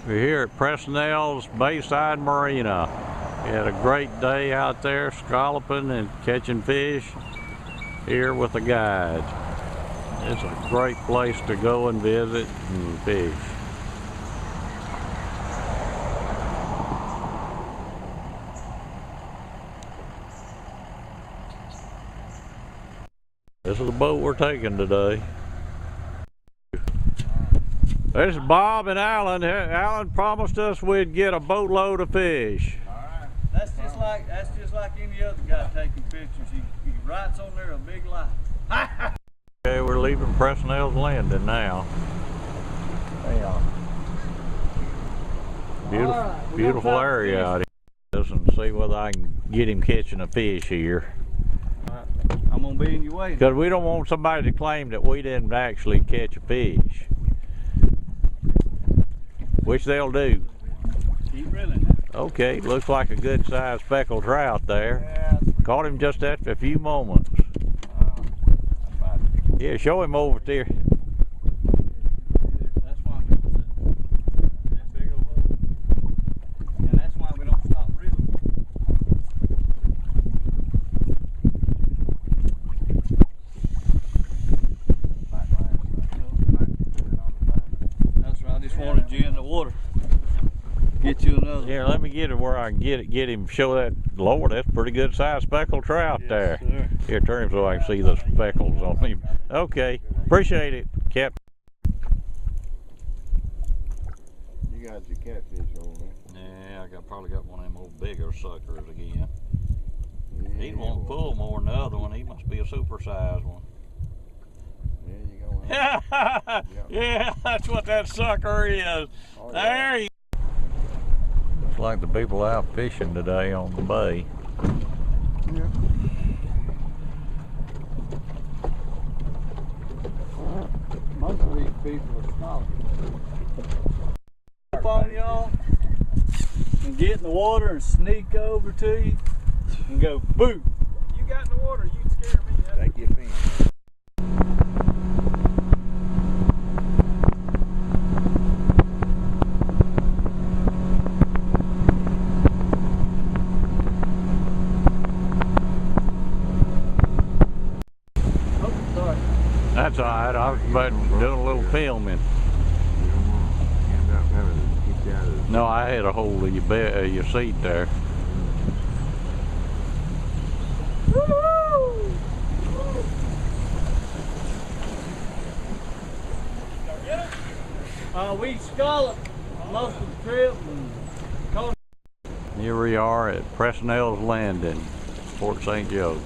We're here at Presnells Bayside Marina. We had a great day out there scalloping and catching fish here with a guide. It's a great place to go and visit and fish. This is the boat we're taking today. This is Bob and Alan. Alan promised us we'd get a boatload of fish. All right. That's just like any other guy taking pictures. He writes on there a big lie. Okay, we're leaving Presnells Landing now. Beautiful area out here. And see whether I can get him catching a fish here. All right. I'm gonna be in your way. Because we don't want somebody to claim that we didn't actually catch a fish. Which they'll do. Keep reeling. Okay, looks like a good sized speckled trout there. Yeah. Caught him just after a few moments. Yeah, show him over there. That's why I'm doing that big old hole. And that's why we don't stop reeling. That's right, I just wanted you in the water. Get you another. Yeah, let me get it where I can get him, show that. Lord, that's a pretty good sized speckled trout there. Sir. Here, turn him so I can see the speckles on him. Okay, appreciate it, Capt. You got your catfish on there. Yeah, probably got one of them old bigger suckers again. Yeah, He won't pull more than the other one. He must be a supersized one. There you go. Yeah, that's what that sucker is. Oh, There you go. Looks like the people out fishing today on the bay. Yeah. Most of these people are scholars. Up on y'all and get in the water and sneak over to you and go boo. You got in the water, you can scare me. Take your fin. Oh, sorry. That's all right. I was about to do a little filming. You don't want to end up having to keep you out of the... No, I had a hold of your seat there. We scalloped most of the trip and caught. Here we are at Presnells Landing, Port St. Joe.